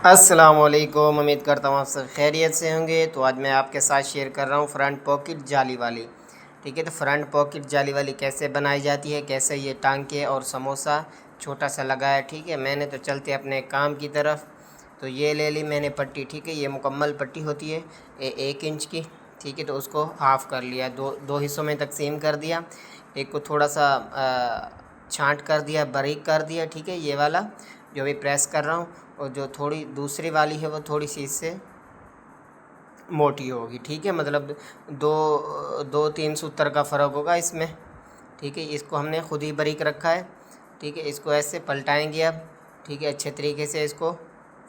अस्सलामुअलैकुम। उम्मीद करता हूँ आप सब खैरियत से होंगे। तो आज मैं आपके साथ शेयर कर रहा हूँ फ्रंट पॉकेट जाली वाली। ठीक है, तो फ्रंट पॉकेट जाली वाली कैसे बनाई जाती है, कैसे ये टांके और समोसा छोटा सा लगा है। ठीक है, मैंने तो चलते अपने काम की तरफ तो ये ले ली मैंने पट्टी। ठीक है, ये मुकम्मल पट्टी होती है 1 इंच की। ठीक है, तो उसको हाफ़ कर लिया, दो हिस्सों में तकसीम कर दिया। एक को थोड़ा सा छांट कर दिया, बारीक कर दिया। ठीक है, ये वाला जो भी प्रेस कर रहा हूँ, और जो थोड़ी दूसरी वाली है वो थोड़ी सी इससे मोटी होगी। ठीक है, मतलब दो तीन सूत्र का फ़र्क होगा इसमें। ठीक है, इसको हमने खुद ही बारीक रखा है। ठीक है, इसको ऐसे पलटाएंगे अब। ठीक है, अच्छे तरीके से इसको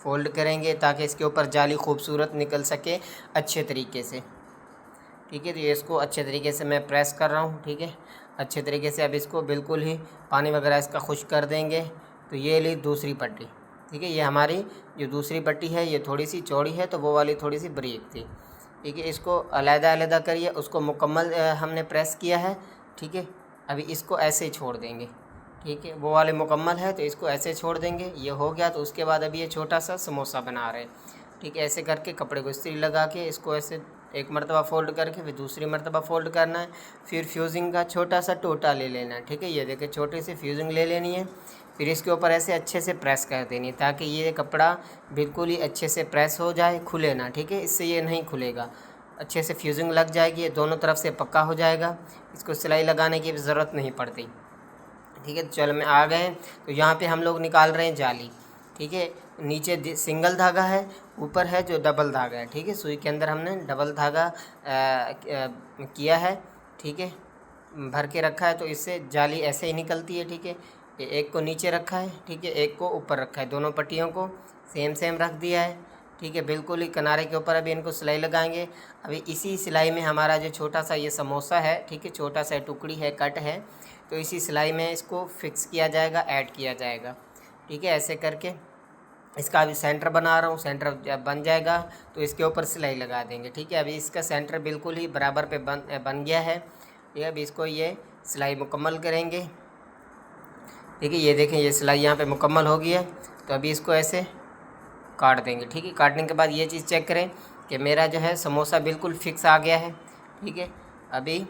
फ़ोल्ड करेंगे ताकि इसके ऊपर जाली खूबसूरत निकल सके अच्छे तरीके से। ठीक है, तो ये इसको अच्छे तरीके से मैं प्रेस कर रहा हूँ। ठीक है, अच्छे तरीके से अब इसको बिल्कुल ही पानी वगैरह इसका खुश कर देंगे। तो ये ली दूसरी पट्टी। ठीक है, ये हमारी जो दूसरी पट्टी है ये थोड़ी सी चौड़ी है, तो वो वाली थोड़ी सी बारीक थी। ठीक है, इसको अलग-अलग करिए, उसको मुकम्मल हमने प्रेस किया है। ठीक है, अभी इसको ऐसे ही छोड़ देंगे। ठीक है, वो वाले मुकम्मल है तो इसको ऐसे छोड़ देंगे। ये हो गया, तो उसके बाद अभी ये छोटा सा समोसा बना रहे हैं। ठीक है, ऐसे करके कपड़े को इस्त्री लगा के इसको ऐसे एक मरतबा फ़ोल्ड करके फिर दूसरी मरतबा फ़ोल्ड करना है। फिर फ्यूजिंग का छोटा सा टोटा ले लेना है। ठीक है, ये देखिए छोटी सी फ्यूजिंग ले लेनी है। फिर इसके ऊपर ऐसे अच्छे से प्रेस कर देनी है ताकि ये कपड़ा बिल्कुल ही अच्छे से प्रेस हो जाए, खुले ना। ठीक है, इससे ये नहीं खुलेगा। अच्छे से फ्यूजिंग लग जाएगी, ये दोनों तरफ से पक्का हो जाएगा। इसको सिलाई लगाने की ज़रूरत नहीं पड़ती। ठीक है, तो चलो मैं आ गए। तो यहाँ पे हम लोग निकाल रहे हैं जाली। ठीक है, नीचे सिंगल धागा है, ऊपर है जो डबल धागा है। ठीक है, सुई के अंदर हमने डबल धागा किया है। ठीक है, भर के रखा है, तो इससे जाली ऐसे ही निकलती है। ठीक है, एक को नीचे रखा है। ठीक है, एक को ऊपर रखा है, दोनों पट्टियों को सेम रख दिया है। ठीक है, बिल्कुल ही किनारे के ऊपर अभी इनको सिलाई लगाएंगे। अभी इसी सिलाई में हमारा जो छोटा सा ये समोसा है, ठीक है, छोटा सा टुकड़ी है, कट है, तो इसी सिलाई में इसको फिक्स किया जाएगा, ऐड किया जाएगा। ठीक है, ऐसे करके इसका अभी सेंटर बना रहा हूँ। सेंटर जब बन जाएगा तो इसके ऊपर सिलाई लगा देंगे। ठीक है, अभी इसका सेंटर बिल्कुल ही बराबर पे बन गया है। ठीक है, अभी इसको ये सिलाई मुकम्मल करेंगे। ठीक है, ये देखें ये सिलाई यहाँ पे मुकम्मल हो गई है। तो अभी इसको ऐसे काट देंगे। ठीक है, काटने के बाद ये चीज़ चेक करें कि मेरा जो है समोसा बिल्कुल फिक्स आ गया है। ठीक है, अभी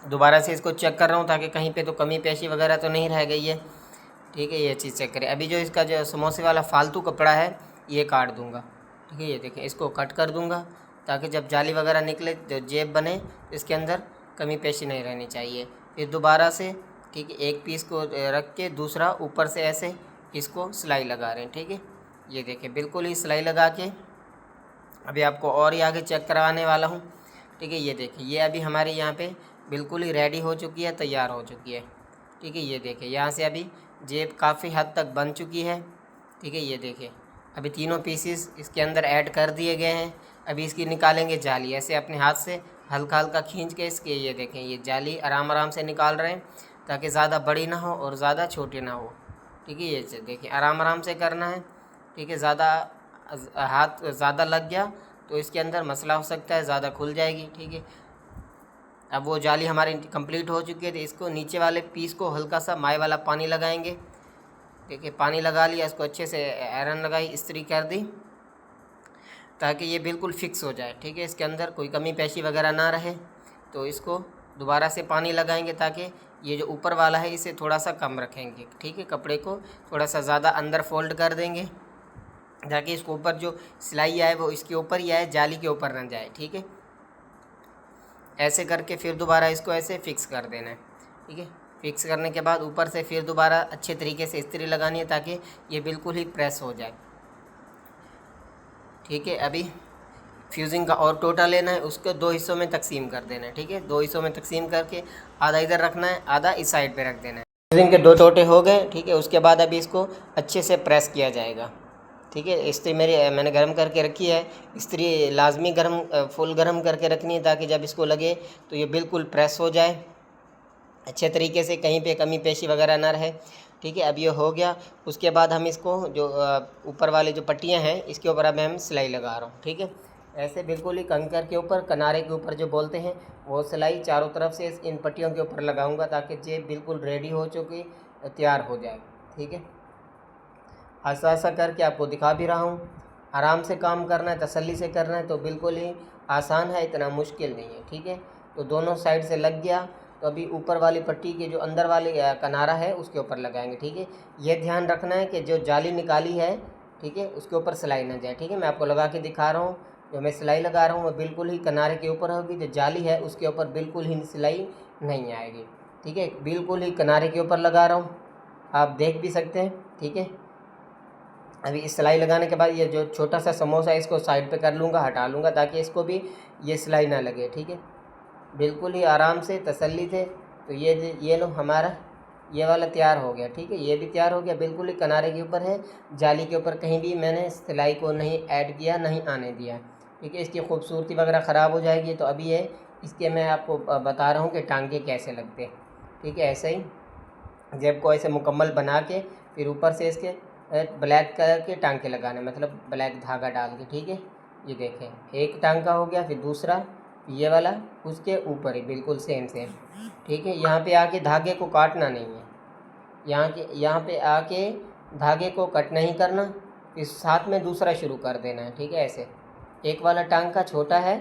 दोबारा से इसको चेक कर रहा हूँ ताकि कहीं पे तो कमी पेशी वगैरह तो नहीं रह गई है। ठीक है, ये चीज़ चेक करें। अभी जो इसका जो समोसे वाला फालतू कपड़ा है ये काट दूँगा। ठीक है, ये देखें इसको कट कर दूँगा ताकि जब जाली वगैरह निकले, जो जेब बने, इसके अंदर कमी पेशी नहीं रहनी चाहिए। फिर दोबारा से ठीक है एक पीस को रख के दूसरा ऊपर से ऐसे इसको सिलाई लगा रहे हैं। ठीक है, ये देखें बिल्कुल ही सिलाई लगा के अभी आपको और ही आगे चेक करवाने वाला हूँ। ठीक है, ये देखिए ये अभी हमारे यहाँ पे बिल्कुल ही रेडी हो चुकी है, तैयार हो चुकी है। ठीक है, ये देखिए यहाँ से अभी जेब काफ़ी हद तक बन चुकी है। ठीक है, ये देखिए अभी तीनों पीसीस इसके अंदर ऐड कर दिए गए हैं। अभी इसकी निकालेंगे जाली, ऐसे अपने हाथ से हल्का हल्का खींच के इसके ये देखें ये जाली आराम से निकाल रहे हैं ताकि ज़्यादा बड़ी ना हो और ज़्यादा छोटी ना हो। ठीक है, ये देखिए आराम से करना है। ठीक है, ज़्यादा हाथ ज़्यादा लग गया तो इसके अंदर मसला हो सकता है, ज़्यादा खुल जाएगी। ठीक है, अब वो जाली हमारी कंप्लीट हो चुकी है, तो इसको नीचे वाले पीस को हल्का सा माय वाला पानी लगाएंगे। देखिए पानी लगा लिया, इसको अच्छे से आयरन लगाई, इस्त्री कर दी ताकि ये बिल्कुल फिक्स हो जाए। ठीक है, इसके अंदर कोई कमी पेशी वगैरह ना रहे। तो इसको दोबारा से पानी लगाएंगे ताकि ये जो ऊपर वाला है इसे थोड़ा सा कम रखेंगे। ठीक है, कपड़े को थोड़ा सा ज़्यादा अंदर फोल्ड कर देंगे ताकि इसके ऊपर जो सिलाई आए वो इसके ऊपर ही आए, जाली के ऊपर ना जाए। ठीक है, ऐसे करके फिर दोबारा इसको ऐसे फिक्स कर देना है। ठीक है, फिक्स करने के बाद ऊपर से फिर दोबारा अच्छे तरीके से इस्त्री लगानी है ताकि ये बिल्कुल ही प्रेस हो जाए। ठीक है, अभी फ्यूजिंग का और टोटा लेना है, उसको 2 हिस्सों में तकसीम कर देना है। ठीक है, 2 हिस्सों में तकसीम करके आधा इधर रखना है, आधा इस साइड पे रख देना है। फ्यूजिंग के 2 टोटे हो गए। ठीक है, उसके बाद अभी इसको अच्छे से प्रेस किया जाएगा। ठीक है, इस्त्री मैंने गर्म करके रखी है। इस्त्री लाजमी फुल गर्म करके रखनी है ताकि जब इसको लगे तो ये बिल्कुल प्रेस हो जाए अच्छे तरीके से, कहीं पे कमी पेशी वगैरह ना रहे। ठीक है, अब ये हो गया। उसके बाद हम इसको जो ऊपर वाले जो पट्टियाँ हैं इसके ऊपर अब हम सिलाई लगा रहा हूँ। ठीक है, ऐसे बिल्कुल ही कंकर के ऊपर, किनारे के ऊपर जो बोलते हैं वो सिलाई चारों तरफ से इन पट्टियों के ऊपर लगाऊंगा ताकि जेब बिल्कुल रेडी हो चुकी तैयार हो जाए। ठीक है, आसा आसा करके आपको दिखा भी रहा हूँ। आराम से काम करना है, तसल्ली से करना है, तो बिल्कुल ही आसान है, इतना मुश्किल नहीं है। ठीक है, तो दोनों साइड से लग गया। तो अभी ऊपर वाली पट्टी के जो अंदर वाली किनारा है उसके ऊपर लगाएंगे। ठीक है, ये ध्यान रखना है कि जो जाली निकाली है, ठीक है, उसके ऊपर सिलाई ना जाए। ठीक है, मैं आपको लगा के दिखा रहा हूँ। जो मैं सिलाई लगा रहा हूँ वो बिल्कुल ही किनारे के ऊपर होगी, जो जाली है उसके ऊपर बिल्कुल ही सिलाई नहीं आएगी। ठीक है, बिल्कुल ही किनारे के ऊपर लगा रहा हूँ, आप देख भी सकते हैं। ठीक है, अभी इस सिलाई लगाने के बाद ये जो छोटा सा समोसा है इसको साइड पे कर लूँगा, हटा लूँगा, ताकि इसको भी ये सिलाई ना लगे। ठीक है, बिल्कुल ही आराम से तसल्ली से। तो ये लो हमारा ये वाला तैयार हो गया। ठीक है, ये भी तैयार हो गया, बिल्कुल ही किनारे के ऊपर है, जाली के ऊपर कहीं भी मैंने सिलाई को नहीं ऐड किया, नहीं आने दिया। ठीक है, इसकी खूबसूरती वगैरह ख़राब हो जाएगी। तो अभी ये इसके मैं आपको बता रहा हूँ कि टांके कैसे लगते हैं। ठीक है, ऐसे ही जेब को ऐसे मुकम्मल बना के फिर ऊपर से इसके ब्लैक कलर के टांके लगाने, मतलब ब्लैक धागा डाल के। ठीक है, ये देखें एक टांका हो गया, फिर दूसरा ये वाला उसके ऊपर ही बिल्कुल सेम सेम। ठीक है, यहाँ पे आके धागे को काटना नहीं है, यहाँ पे आके धागे को कट नहीं करना, फिर साथ में दूसरा शुरू कर देना है। ठीक है, ऐसे एक वाला टांका छोटा है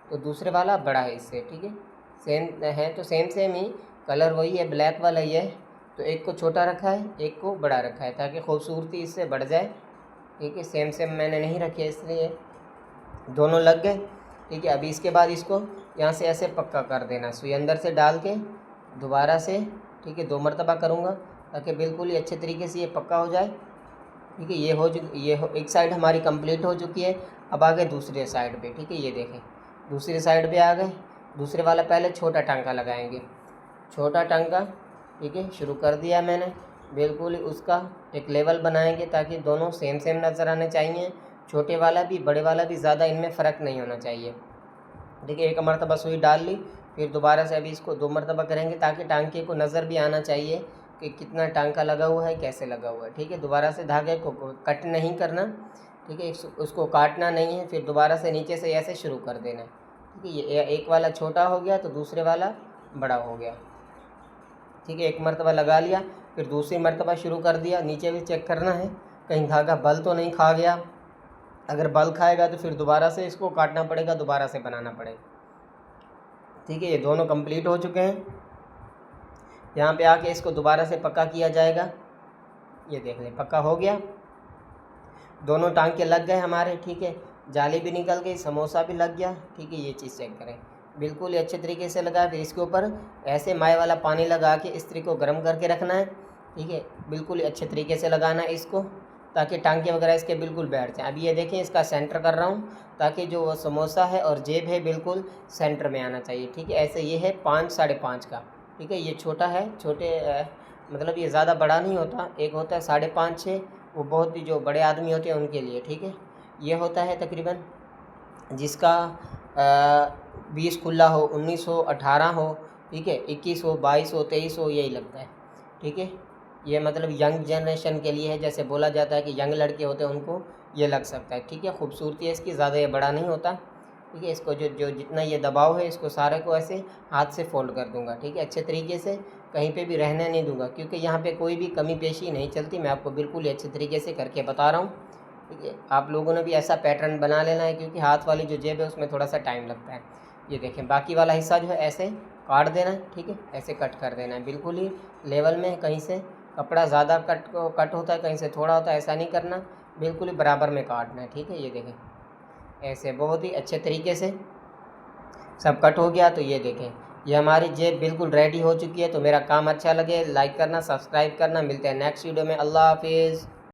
तो दूसरे वाला बड़ा है इससे। ठीक है, सेम है तो सेम सेम ही कलर वही है, ब्लैक वाला ही है, तो एक को छोटा रखा है, एक को बड़ा रखा है, ताकि खूबसूरती इससे बढ़ जाए। ठीक है, सेम सेम मैंने नहीं रखे इसलिए दोनों लग गए। ठीक है, अभी इसके बाद इसको यहाँ से ऐसे पक्का कर देना, सुई अंदर से डाल के दोबारा से। ठीक है, 2 मरतबा करूँगा ताकि बिल्कुल ही अच्छे तरीके से ये पक्का हो जाए। ठीक है, एक साइड हमारी कंप्लीट हो चुकी है। अब आ गए दूसरे साइड पे। ठीक है, ये देखें दूसरी साइड पे आ गए। दूसरे वाला पहले छोटा टांका लगाएंगे, छोटा टांका। ठीक है, शुरू कर दिया मैंने, बिल्कुल ही उसका एक लेवल बनाएंगे ताकि दोनों सेम सेम नज़र आने चाहिए, छोटे वाला भी बड़े वाला भी, ज़्यादा इनमें फ़र्क नहीं होना चाहिए। ठीक है, एक मरतबा सुई डाल ली, फिर दोबारा से अभी इसको 2 मरतबा करेंगे ताकि टांके को नज़र भी आना चाहिए कि कितना टांका लगा हुआ है, कैसे लगा हुआ है। ठीक है, दोबारा से धागे को कट नहीं करना। ठीक है, उसको काटना नहीं है, फिर दोबारा से नीचे से ऐसे शुरू कर देना। ठीक है, ये एक वाला छोटा हो गया तो दूसरे वाला बड़ा हो गया। ठीक है, एक मरतबा लगा लिया, फिर दूसरी मरतबा शुरू कर दिया। नीचे भी चेक करना है कहीं धागा बल तो नहीं खा गया, अगर बल खाएगा तो फिर दोबारा से इसको काटना पड़ेगा, दोबारा से बनाना पड़ेगा। ठीक है, ये दोनों कंप्लीट हो चुके हैं। यहाँ पे आके इसको दोबारा से पक्का किया जाएगा। ये देख लें पक्का हो गया, दोनों टांके लग गए हमारे। ठीक है, जाली भी निकल गई, समोसा भी लग गया। ठीक है, ये चीज़ चेक करें, बिल्कुल ही अच्छे तरीके से लगा। फिर इसके ऊपर ऐसे माए वाला पानी लगा के इस्त्री को गर्म करके रखना है। ठीक है, बिल्कुल ही अच्छे तरीके से लगाना है इसको, ताकि टांके वगैरह इसके बिल्कुल बैठ जाएँ। अभी ये देखें इसका सेंटर कर रहा हूँ, ताकि जो वो समोसा है और जेब है बिल्कुल सेंटर में आना चाहिए। ठीक है, ऐसे ये है 5 साढ़े 5 का। ठीक है, ये छोटा है, मतलब ये ज़्यादा बड़ा नहीं होता, एक होता है 5.5 6, वो बहुत ही जो बड़े आदमी होते हैं उनके लिए। ठीक है, ये होता है तकरीबन जिसका 20 खुला हो, 19 हो, 18 हो। ठीक है, 21 हो, 22 हो, 23 हो, यही लगता है। ठीक है, ये मतलब यंग जनरेशन के लिए है, जैसे बोला जाता है कि यंग लड़के होते हैं उनको ये लग सकता है। ठीक है, खूबसूरती है इसकी, ज़्यादा ये बड़ा नहीं होता। ठीक है, इसको जो जितना ये दबाव है इसको सारे को ऐसे हाथ से फोल्ड कर दूंगा। ठीक है, अच्छे तरीके से, कहीं पे भी रहने नहीं दूंगा, क्योंकि यहाँ पे कोई भी कमी पेशी नहीं चलती। मैं आपको बिल्कुल ही अच्छे तरीके से करके बता रहा हूँ। ठीक है, आप लोगों ने भी ऐसा पैटर्न बना लेना है, क्योंकि हाथ वाली जो जेब है उसमें थोड़ा सा टाइम लगता है। ये देखें, बाकी वाला हिस्सा जो है ऐसे काट देना है। ठीक है, ऐसे कट कर देना है, बिल्कुल ही लेवल में। कहीं से कपड़ा ज़्यादा कट होता है, कहीं से थोड़ा होता है, ऐसा नहीं करना, बिल्कुल ही बराबर में काटना है। ठीक है, ये देखें ऐसे बहुत ही अच्छे तरीके से सब कट हो गया। तो ये देखें ये हमारी जेब बिल्कुल रेडी हो चुकी है। तो मेरा काम अच्छा लगे लाइक करना, सब्सक्राइब करना। मिलते हैं नेक्स्ट वीडियो में। अल्लाह हाफिज़।